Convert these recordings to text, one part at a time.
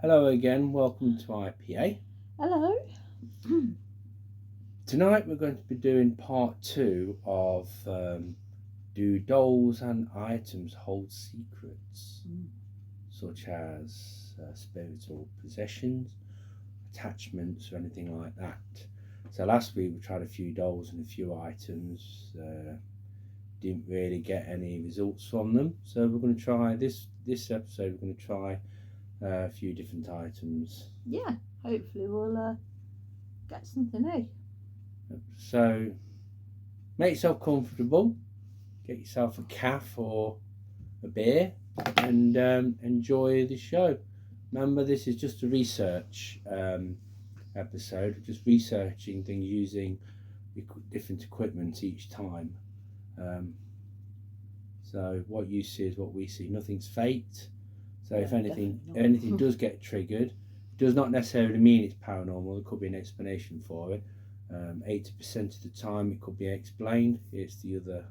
Hello again, welcome to I.P.A. Hello. Tonight we're going to be doing part 2 of Do Dolls and Items Hold Secrets, such as spiritual possessions, attachments, or anything like that. So last week we tried a few dolls and a few items, didn't really get any results from them. So we're going to try this episode, we're going to try a few different items. Yeah, hopefully we'll get something, eh? So make yourself comfortable, get yourself a calf or a beer, and enjoy the show. Remember, this is just a research episode, just researching things using different equipment each time. So what you see is what we see. Nothing's faked. So if anything does get triggered, it does not necessarily mean it's paranormal. There could be an explanation for it. 80% of the time it could be explained. It's the other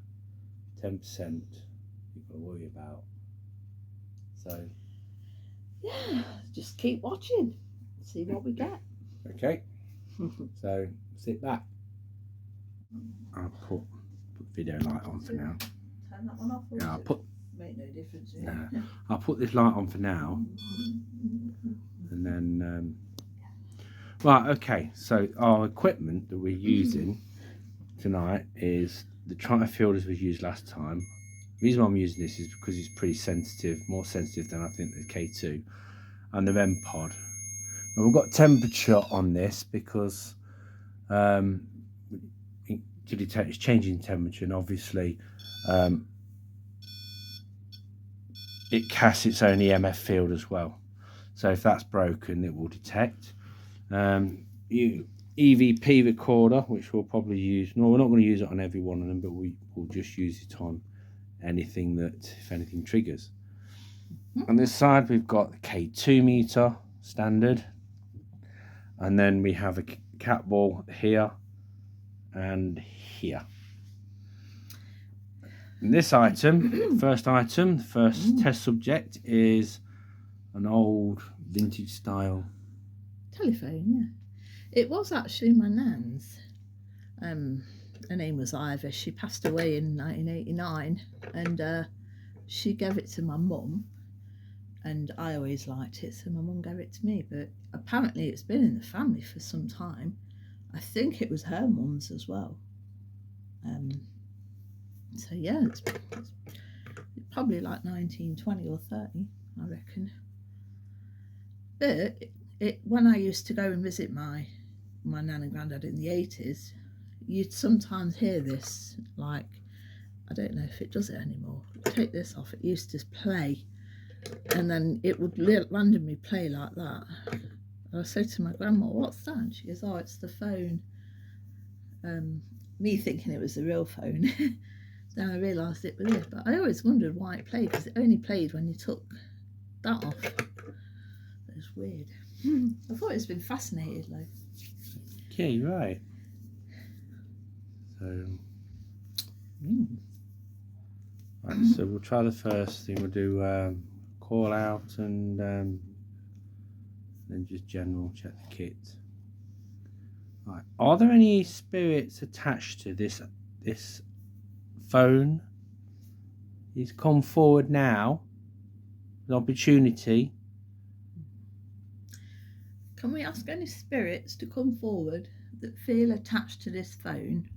10% you've got to worry about. So yeah, just keep watching, see what we get. Okay. So sit back. I'll put video light on for now. Turn that one off. Yeah, I'll put. Make no difference. No, I'll put this light on for now, and then. Right. Okay. So our equipment that we're using tonight is the tri-fielders we used last time. The reason why I'm using this is because it's pretty sensitive, more sensitive than I think the K2 and the REM pod. Now we've got temperature on this because to detect it's changing temperature, and obviously it casts its own EMF field as well. So if that's broken, it will detect. EVP recorder, which we'll probably use. No, we're not going to use it on every one of them, but we will just use it on anything that, if anything, triggers. On this side, we've got the K2 meter standard, and then we have a cat ball here and here. And this item, the first test subject is an old vintage style telephone. Yeah, it was actually my nan's. Her name was Ivy. She passed away in 1989, and she gave it to my mum, and I always liked it, so my mum gave it to me. But apparently it's been in the family for some time. I think it was her mum's as well. So yeah, it's probably like 1920 or 30, I reckon. But when I used to go and visit my nan and granddad in the 80s, you'd sometimes hear this, like, I don't know if it does it anymore. Take this off. It used to play, and then it would randomly play like that. And I said to my grandma, "What's that?" And she goes, "Oh, it's the phone." Me thinking it was the real phone. Then I realised it was it, but I always wondered why it played, because it only played when you took that off. It was weird. I thought it's been fascinated, though. Yeah, you're right. So, right, so we'll try the first thing. We'll do call out and then just general check the kit. Right. Are there any spirits attached to this phone? He's come forward now. An opportunity. Can we ask any spirits to come forward that feel attached to this phone?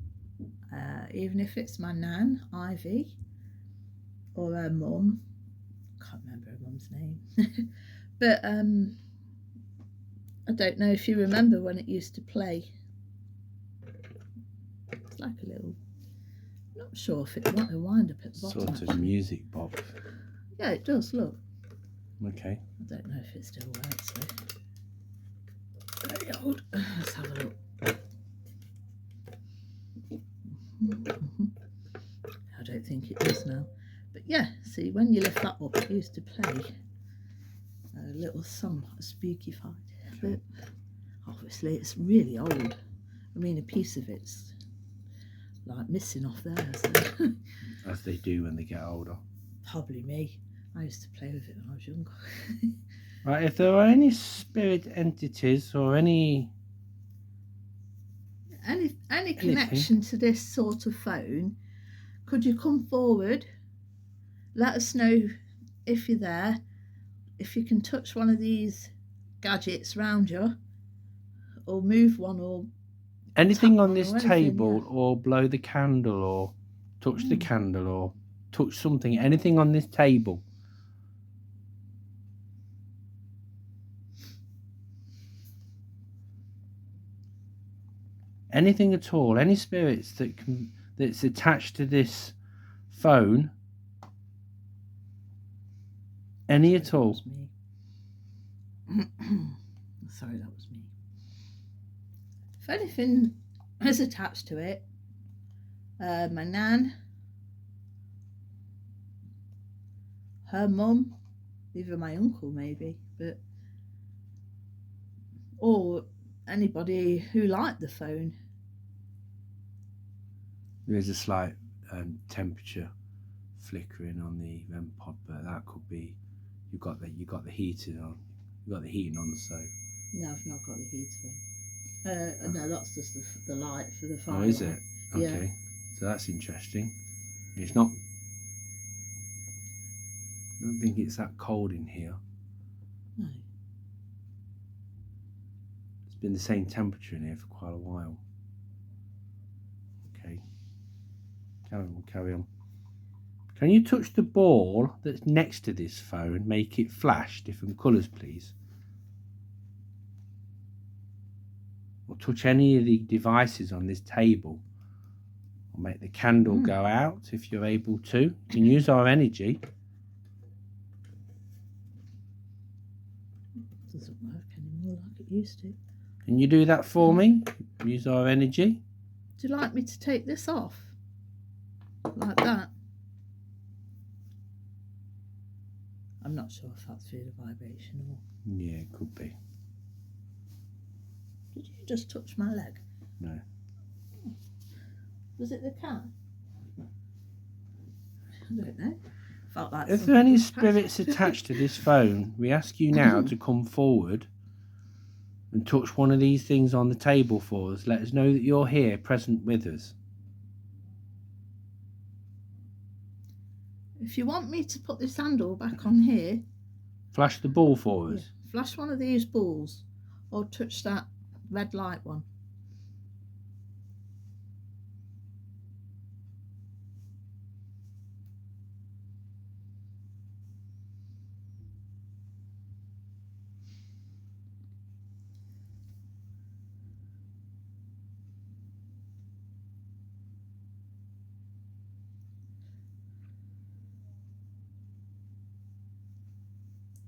Even if it's my nan, Ivy, or her mum. Can't remember her mum's name. But I don't know if you remember when it used to play. It's like a little, I'm not sure if it might wind up at the bottom. Sort of music box. Yeah, it does, look. Okay. I don't know if it still works though. Very old. Let's have a look. I don't think it does now. But yeah, see, when you lift that up, it used to play a little song, spookified. But obviously it's really old. I mean, a piece of it's like missing off there. So. As they do when they get older. Probably me. I used to play with it when I was younger. Right, if there are any spirit entities or any connection to this sort of phone, could you come forward? Let us know if you're there. If you can touch one of these gadgets around you, or move one, or anything tap on one this or anything, table, or blow the candle, or touch the candle, or touch something, anything on this table. Anything at all, any spirits that's attached to this phone, any at all. Sorry, that was me. If anything is attached to it, my nan, her mum, even my uncle maybe, or anybody who liked the phone. There is a slight temperature flickering on the REM pod, but that could be you got the heating on. You got the heating on, so. No, I've not got the heater on. No, that's just the light for the fire. Oh, is it? Okay. Yeah. So that's interesting. It's not. I don't think it's that cold in here. No. It's been the same temperature in here for quite a while. Okay. Carry on. Can you touch the ball that's next to this phone? Make it flash different colours, please. Or touch any of the devices on this table. Or make the candle go out if you're able to. You can use our energy. It doesn't work anymore like it used to. Can you do that for me? Use our energy. Do you like me to take this off? Like that? I'm not sure if that's through the vibration or... Yeah, it could be. Did you just touch my leg? No. Was it the cat? I don't know. Felt like if there are any spirits attached to this phone, we ask you now to come forward and touch one of these things on the table for us. Let us know that you're here, present with us. If you want me to put this handle back on here, flash the ball for us. Flash one of these balls, or touch that red light one.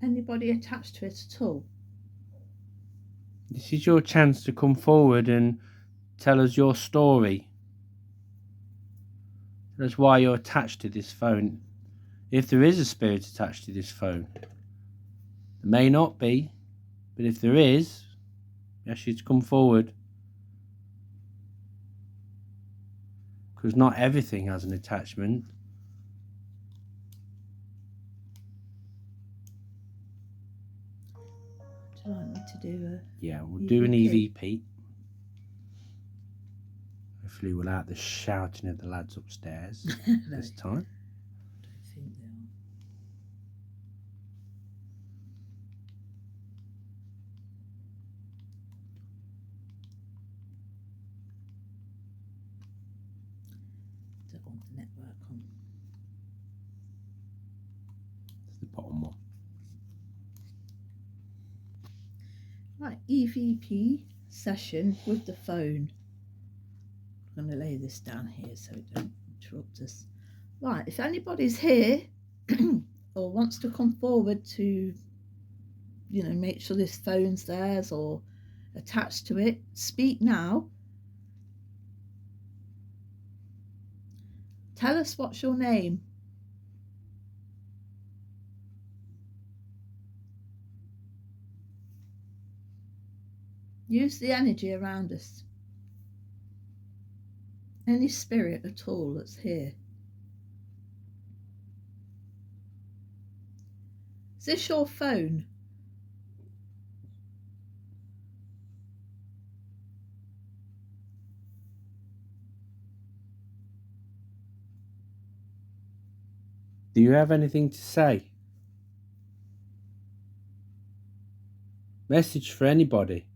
Anybody attached to it at all? This is your chance to come forward and tell us your story. Tell us why you're attached to this phone. If there is a spirit attached to this phone. There may not be, but if there is, we ask you to come forward. Because not everything has an attachment. Would you like me to do a... Yeah, we'll do an EVP. Hopefully we'll out the shouting of the lads upstairs this time. I don't think they are. Don't want the network on. It's the bottom one. Right, EVP session with the phone. I'm going to lay this down here so it don't interrupt us. Right, if anybody's here or wants to come forward to, make sure this phone's theirs or attached to it, speak now. Tell us what's your name. Use the energy around us. Any spirit at all that's here. Is this your phone? Do you have anything to say? Message for anybody?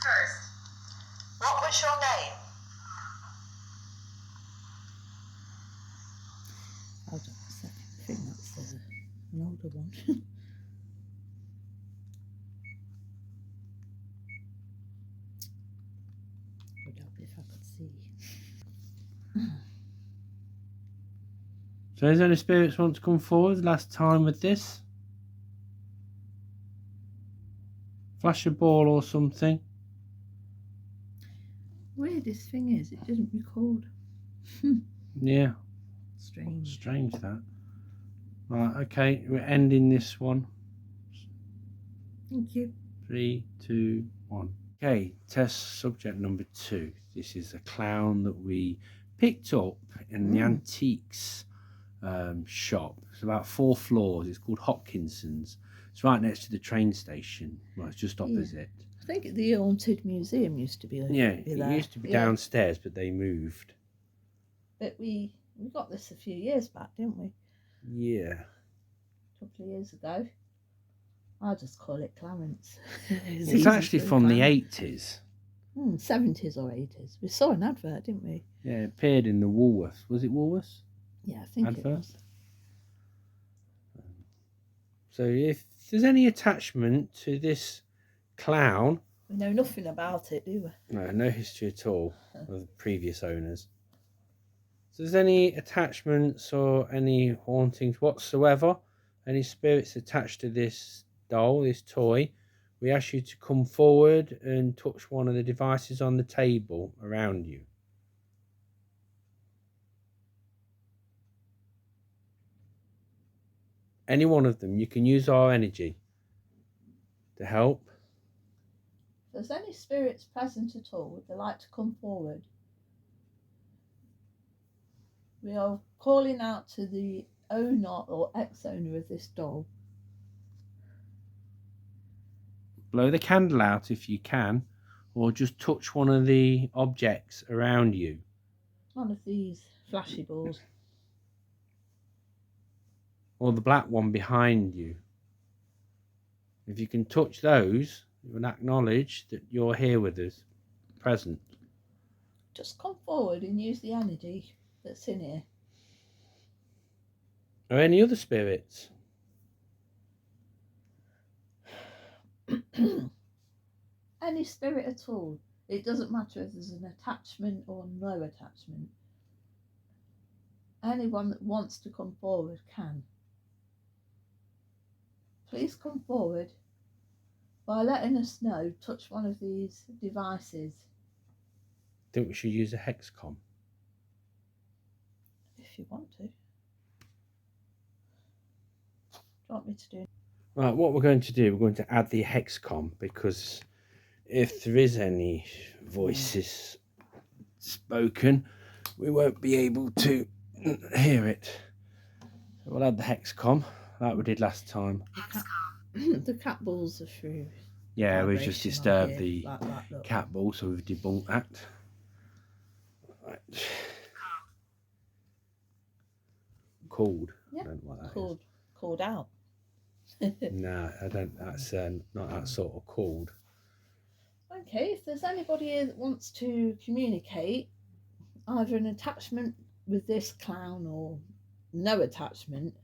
First, what was your name? Hold on a second. I think that's an older one. Would help if I could see. So has any spirits want to come forward last time with this? Flash a ball or something? Weirdest thing is, it didn't record. Yeah. Strange. Strange that. Right, okay, we're ending this one. Thank you. 3, 2, 1. Okay, test subject number 2. This is a clown that we picked up in the antiques shop. It's about 4 floors. It's called Hopkinson's. It's right next to the train station. Well, it's just opposite. I think the Haunted Museum used to be there. It used to be downstairs, but they moved. But we got this a few years back, didn't we? Yeah. A couple of years ago. I'll just call it Clarence. It's actually from the 80s. 70s or 80s. We saw an advert, didn't we? Yeah, it appeared in the Woolworths. Was it Woolworths? Yeah, I think Advert? it was. So if there's any attachment to this clown... We know nothing about it, do we? No history at all of the previous owners. So if there's any attachments or any hauntings whatsoever, any spirits attached to this doll, this toy, we ask you to come forward and touch one of the devices on the table around you. Any one of them. You can use our energy to help. If there's any spirits present at all, would they like to come forward? We are calling out to the owner or ex-owner of this doll. Blow the candle out if you can, or just touch one of the objects around you. One of these flashy balls. Or the black one behind you. If you can touch those, it will acknowledge that you're here with us, present. Just come forward and use the energy that's in here. Or any other spirits? Any spirit at all. It doesn't matter if there's an attachment or no attachment. Anyone that wants to come forward can. Please come forward by letting us know. Touch one of these devices. Think we should use a hexcom? If you want to. Do you want me to do? Right, what we're going to do, we're going to add the hexcom, because if there is any voices spoken, we won't be able to hear it. So we'll add the hexcom, like we did last time. The cat balls are through. Yeah, we've just disturbed the like that, cat ball, so we've debunked that. Right. Called. Yeah, I don't know what that is. Called out. No, I don't. That's not that sort of called. Okay, if there's anybody here that wants to communicate, either an attachment with this clown or no attachment,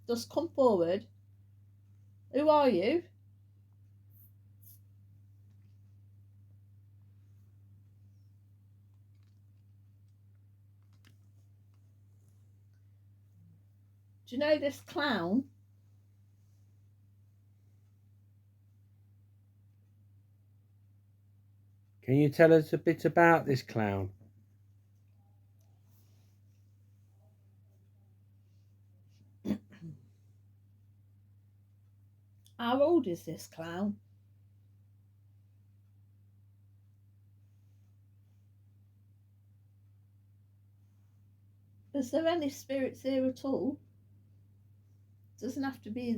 just come forward. Who are you? Do you know this clown? Can you tell us a bit about this clown? How old is this clown? Is there any spirits here at all? Doesn't have to be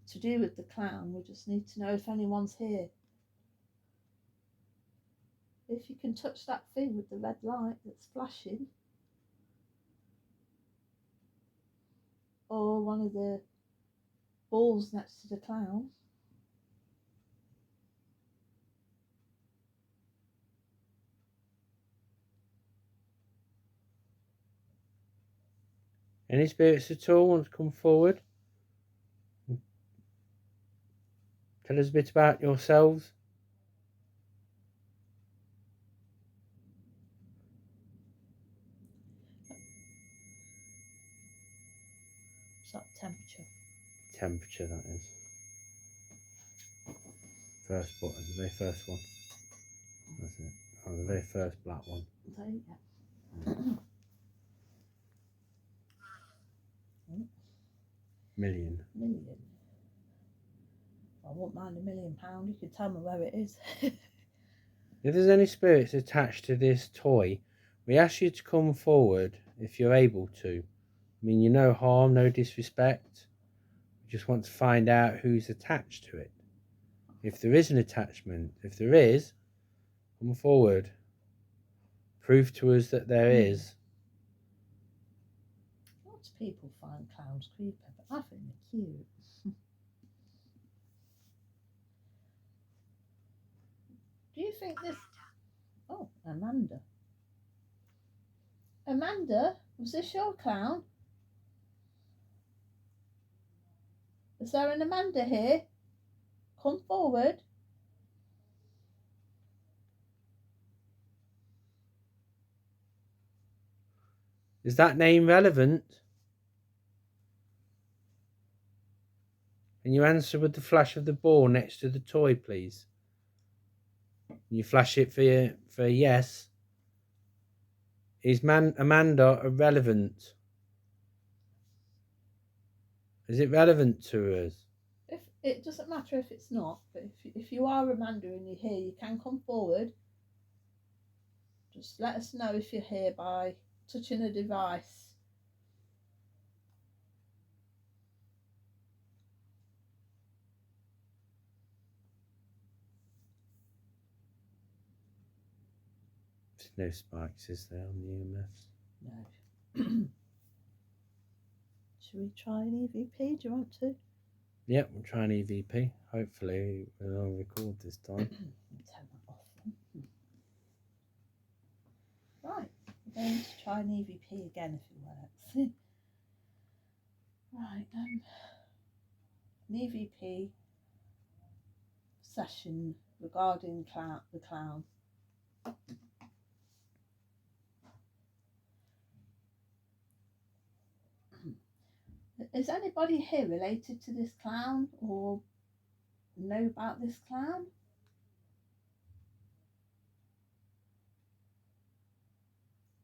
to do with the clown. We just need to know if anyone's here. If you can touch that thing with the red light that's flashing, or one of the balls next to the clown. Any spirits at all want to come forward? Tell us a bit about yourselves. What's that temperature? Temperature, that is. First button, the very first one. That's it. Oh, the very first black one. There you go. Million. Million. I won't mind £1,000,000. You can tell me where it is. If there's any spirits attached to this toy, we ask you to come forward if you're able to. I mean, you no harm, no disrespect. We just want to find out who's attached to it. If there is an attachment, if there is, come forward. Prove to us that there is. Lots of people find clowns creepy, but I think they're cute. Do you think this... Oh, Amanda. Amanda, was this your clown? Is there an Amanda here? Come forward. Is that name relevant? Can you answer with the flash of the ball next to the toy, please? Can you flash it for a yes? Is Amanda irrelevant? Is it relevant to us? If it doesn't matter if it's not, but if you are Amanda and you're here, you can come forward. Just let us know if you're here by touching a device. There's no spikes, is there, on the EMFs? No. Should we try an EVP? Do you want to? Yep, we'll try an EVP. Hopefully we'll record this time. Turn that off then. Right, we're going to try an EVP again if it works. Right, an EVP session regarding the clown. Is anybody here related to this clown or know about this clown?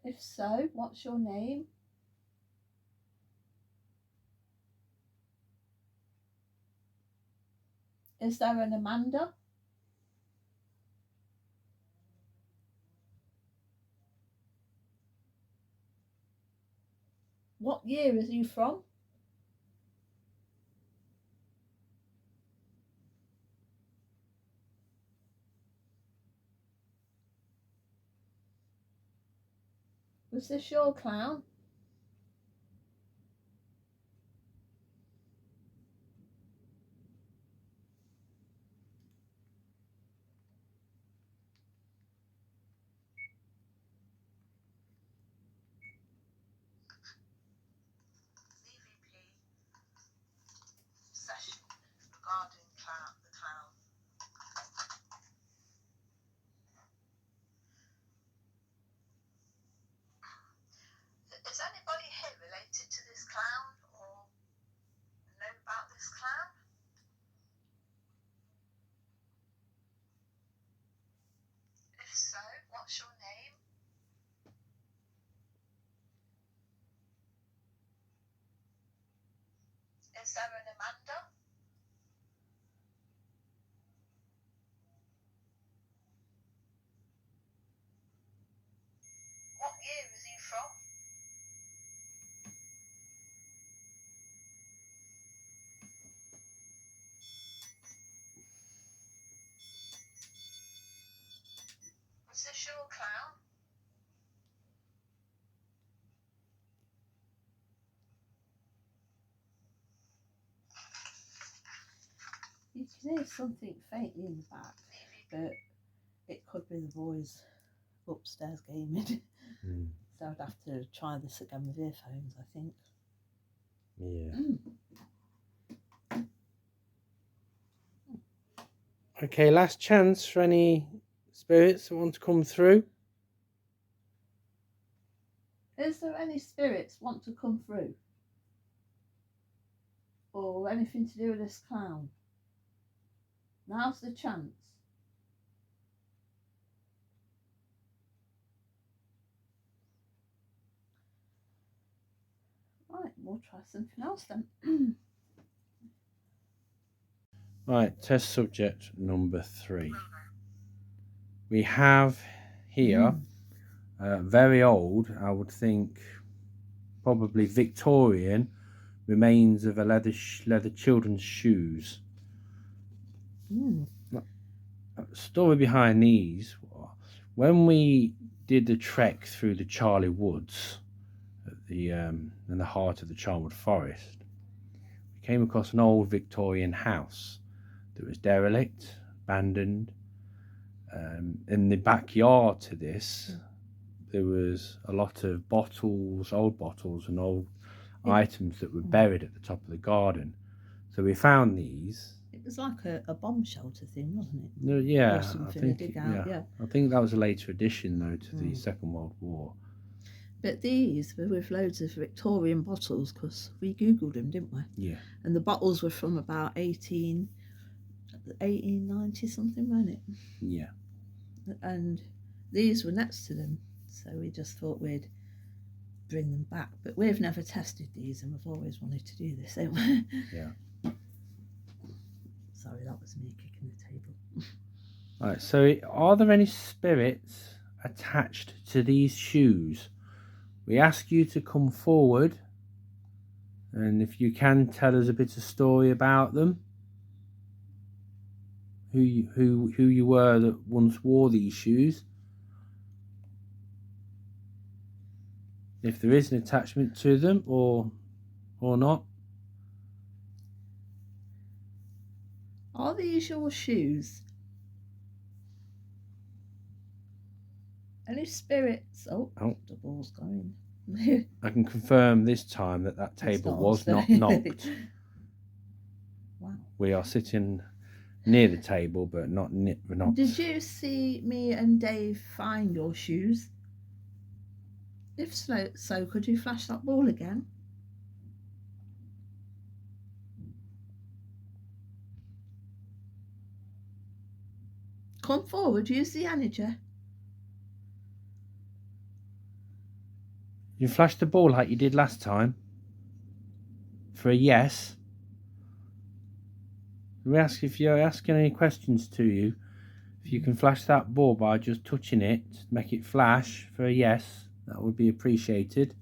If so, what's your name? Is there an Amanda? What year are you from? Was this your clown? EVP session regarding the clown. Is anybody here related to this clown or know about this clown? If so, what's your name? Is there an Amanda? What year is he from? You can hear something faintly in the back, but it could be the boys upstairs gaming. Mm. So I'd have to try this again with earphones, I think. Yeah. Okay, last chance for any spirits that want to come through. Is there any spirits want to come through? Or anything to do with this clown? Now's the chance. Right, we'll try something else then. Right, test subject number 3. We have here very old, I would think, probably Victorian remains of a leather children's shoes. Story behind these: when we did the trek through the Charlie Woods at the in the heart of the Charnwood Forest, we came across an old Victorian house that was derelict, abandoned. In the backyard to this, there was a lot of bottles, old bottles, and old items that were buried at the top of the garden. So we found these. It was like a bomb shelter thing, wasn't it? No, yeah, Or something I think. to dig out, yeah. I think that was a later addition, though, to the Second World War. But these were with loads of Victorian bottles, because we Googled them, didn't we? Yeah. And the bottles were from about 1890 something, weren't it? Yeah. And these were next to them, so we just thought we'd bring them back. But we've never tested these, and we've always wanted to do this, haven't we? Yeah. Sorry, that was me kicking the table. Right, so are there any spirits attached to these shoes? We ask you to come forward, and if you can, tell us a bit of story about them. Who you were that once wore these shoes. If there is an attachment to them or not. Are these your shoes? Any spirits? Oh, the ball's going. I can confirm this time that table was not knocked. Wow. We are sitting near the table, but not. Did you see me and Dave find your shoes? If so, could you flash that ball again? Come forward, use the energy. You flashed the ball like you did last time. For a yes. We ask if you're asking any questions to you. If you can flash that ball by just touching it, make it flash for a yes, that would be appreciated.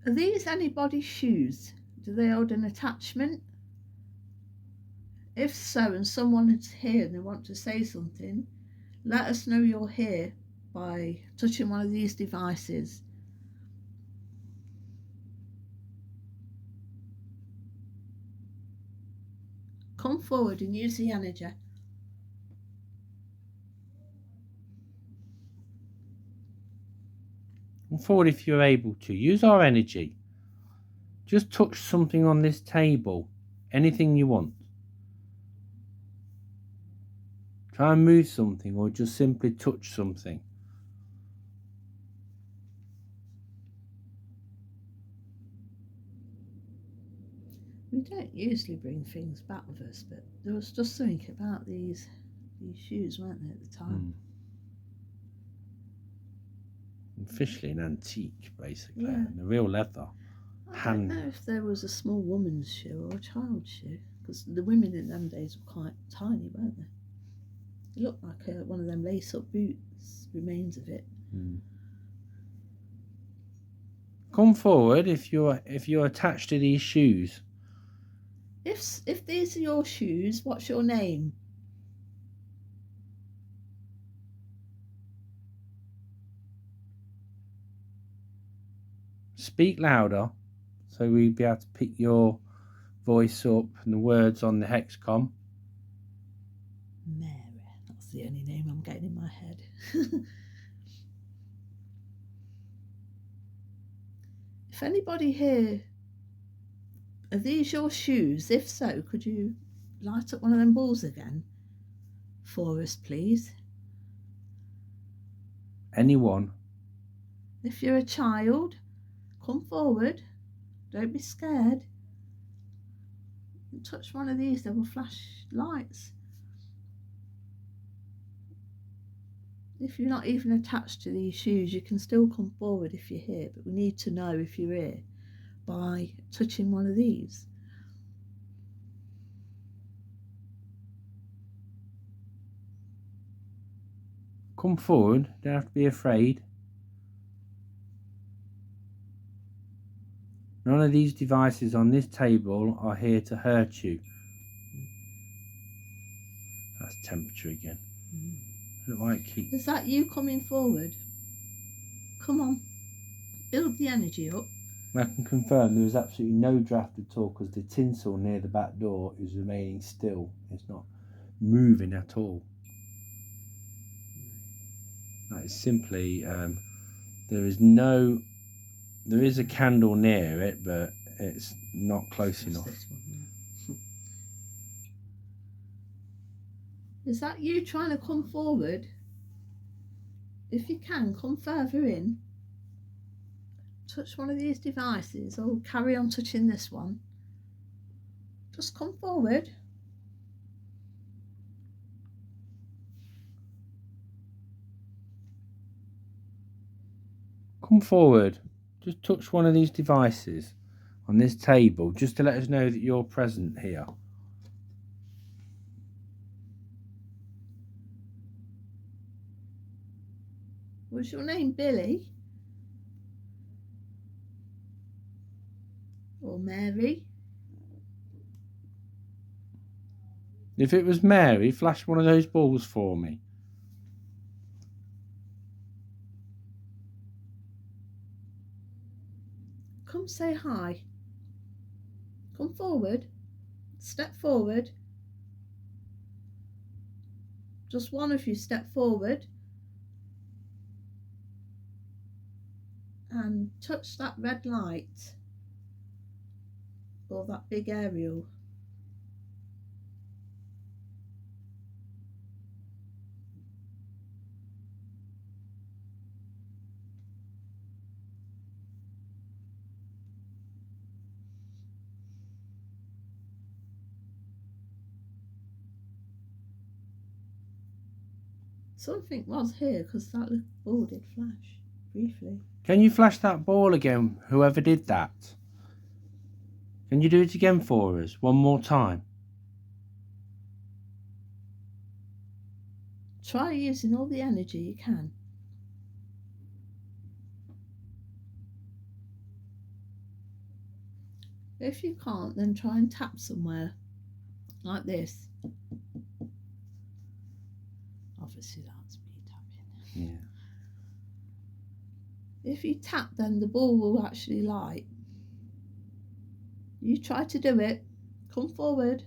Are these anybody's shoes? Do they hold an attachment? If so, and someone is here and they want to say something, let us know you're here by touching one of these devices. Come forward and use the energy. Come forward if you're able to. Use our energy. Just touch something on this table. Anything you want. Try and move something or just simply touch something. We don't usually bring things back with us, but there was just something about these shoes, weren't there, at the time? Officially an antique, basically. Yeah. And the real leather. I don't know if there was a small woman's shoe or a child's shoe, because the women in them days were quite tiny, weren't they? It looked like one of them lace-up boots, remains of it. Come forward if you're attached to these shoes. If these are your shoes, what's your name? Speak louder, so we'd be able to pick your voice up and the words on the hexcom. Mary. That's the only name I'm getting in my head. If anybody here, are these your shoes? If so, could you light up one of them balls again for us, please? Anyone? If you're a child, come forward. Don't be scared. Touch one of these, they will flash lights. If you're not even attached to these shoes, you can still come forward if you're here, but we need to know if you're here by touching one of these. Come forward, don't have to be afraid. None of these devices on this table are here to hurt you. That's temperature again. I don't know why it keeps... Is that you coming forward? Come on, build the energy up. I can confirm there is absolutely no draft at all because the tinsel near the back door is remaining still. It's not moving at all. That is simply... there is a candle near it, but it's not close enough. This one, yeah. Is that you trying to come forward? If you can, come further in. Touch one of these devices or carry on touching this one. Just come forward. Come forward. Just touch one of these devices on this table just to let us know that you're present here. Was your name Billy? Or Mary? If it was Mary, flash one of those balls for me. Come say hi. Come forward. Step forward. Just one of you step forward. And touch that red light. Or that big aerial. Something was here because that little ball did flash briefly. Can you flash that ball again, whoever did that? Can you do it again for us, one more time? Try using all the energy you can. If you can't, then try and tap somewhere like this. Obviously that's me tapping. Yeah. If you tap, then the ball will actually light. You try to do it. Come forward.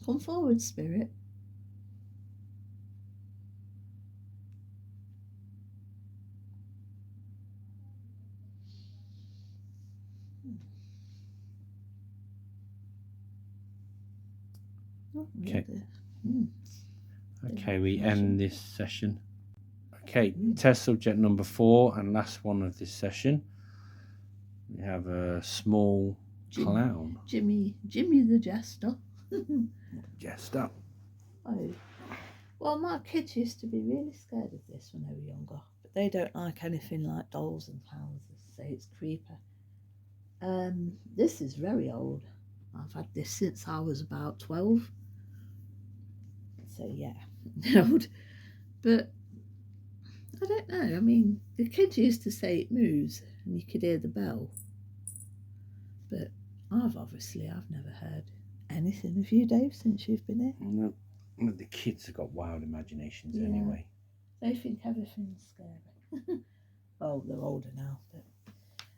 Come forward, spirit. Okay. Mm. Okay, we end this session. Okay, test subject number 4 and last one of this session. We have a small clown. Jimmy the jester. Jester. Oh. Well, my kids used to be really scared of this when they were younger, but they don't like anything like dolls and clowns. They say it's creepy. This is very old. I've had this since I was about 12. So yeah, old. But I don't know. I mean, the kids used to say it moves and you could hear the bell. But I've never heard anything of you, Dave, since you've been here. No, the kids have got wild imaginations anyway. They think everything's scary. Well, they're older now, but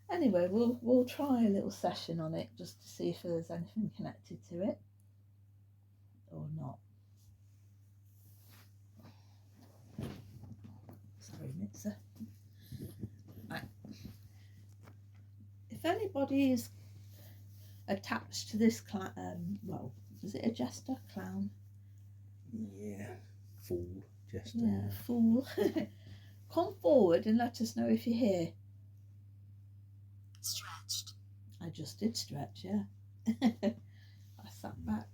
Anyway, we'll try a little session on it just to see if there's anything connected to it or not. Sorry, Mitzer. Right. If anybody is attached to this well, is it a jester? Clown? Yeah. Fool. Jester. Yeah, fool. Come forward and let us know if you're here. Stretched. I just did stretch, yeah. I sat back.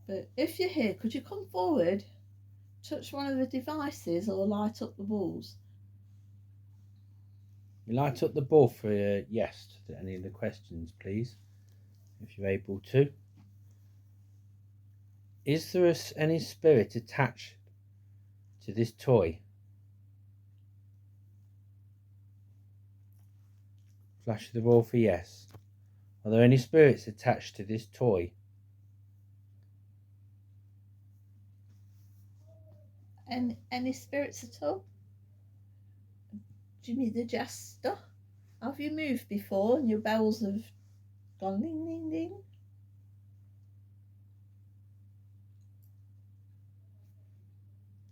But if you're here, could you come forward, touch one of the devices or light up the balls? You light up the ball for yes to any of the questions, please, if you're able to. Is there any spirit attached to this toy? Flash the ball for yes. Are there any spirits attached to this toy? Any spirits at all? Jimmy the Jester? Have you moved before and your bells have gone ding ding ding?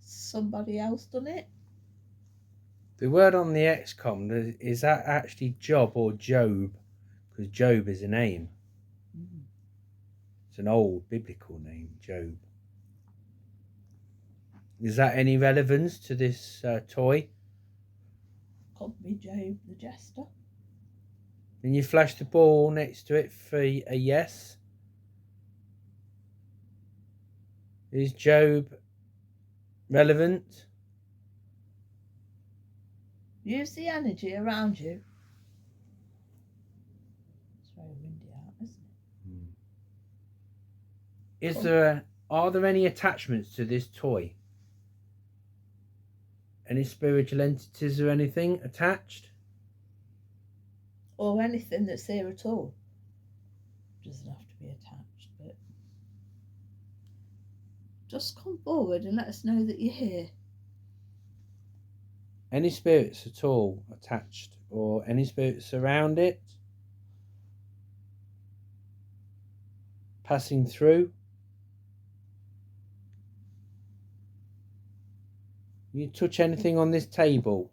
Somebody else done it? The word on the XCOM, is that actually Job or Job? Because Job is a name. It's an old biblical name, Job. Is that any relevance to this toy? Could be Job the Jester. Can you flash the ball next to it for a yes? Is Job relevant? Use the energy around you. It's very windy out, isn't it? Are there any attachments to this toy? Any spiritual entities or anything attached? Or anything that's here at all. Doesn't have to be attached, but just come forward and let us know that you're here. Any spirits at all attached, or any spirits around it? Passing through? You touch anything on this table?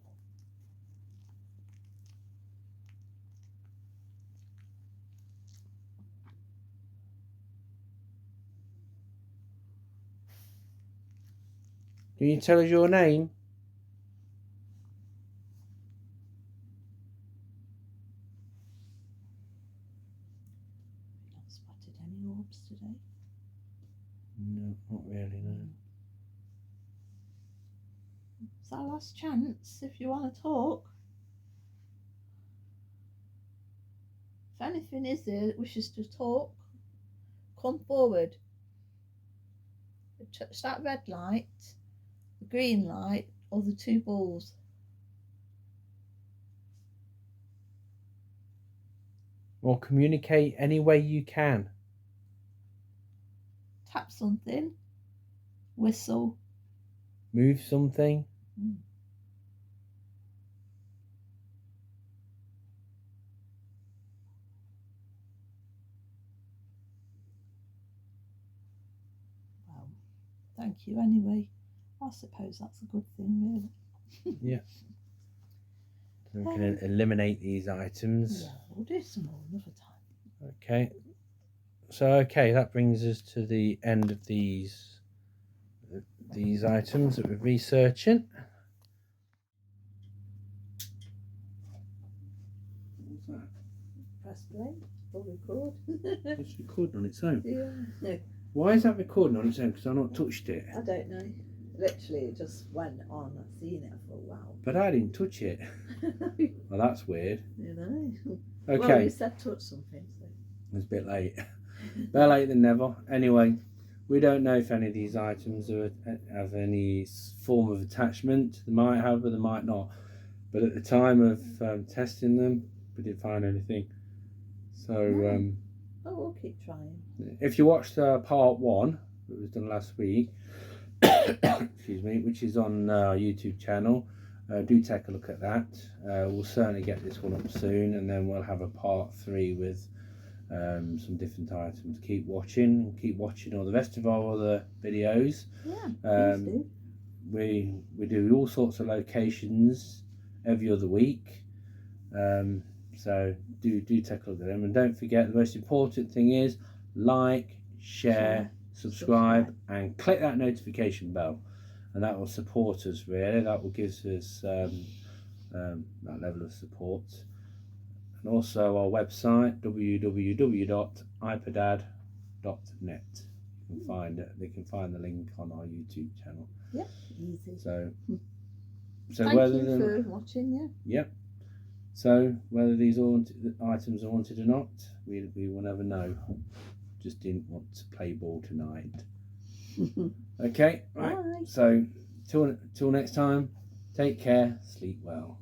Can you tell us your name? Not spotted any orbs today. No, not really, no. It's our last chance if you want to talk. If anything is there that wishes to talk, come forward. Touch that red light, the green light, or the two balls. Or communicate any way you can. Tap something, whistle. Move something. Well, thank you anyway. I suppose that's a good thing, really. Yeah. So we can eliminate these items. Yeah, we'll do some more another time. Okay. So, okay, that brings us to the end of these items that we're researching. What's that? Press play or record. It's recording on its own. Yeah. No, Why is that recording on its own? Because I've not touched it. I don't know. Literally, it just went on. I've seen it for a while. But I didn't touch it. Well, that's weird. You know. Okay. Well, you said touch something, so. It's a bit late. Better late than never. Anyway, we don't know if any of these items have any form of attachment. They might have, but they might not. But at the time of testing them, we didn't find anything. So, Oh, we'll keep trying. if you watched part 1 that was done last week, excuse me, which is on our YouTube channel, do take a look at that. We'll certainly get this one up soon, and then we'll have a part 3 with some different items. Keep watching all the rest of our other videos. Yeah, Um, please do. we do all sorts of locations every other week, so do take a look at them, and don't forget, the most important thing is like, share, subscribe, and click that notification bell, and that will support us. Really, that will give us that level of support. And also our website, www.ipad.net. You can find it. They can find the link on our YouTube channel. Yep, easy. So Thank whether you for watching. Yeah. Yep. So whether these items are wanted or not, we will never know. Just didn't want to play ball tonight. Okay. Right. Bye. So till next time. Take care. Sleep well.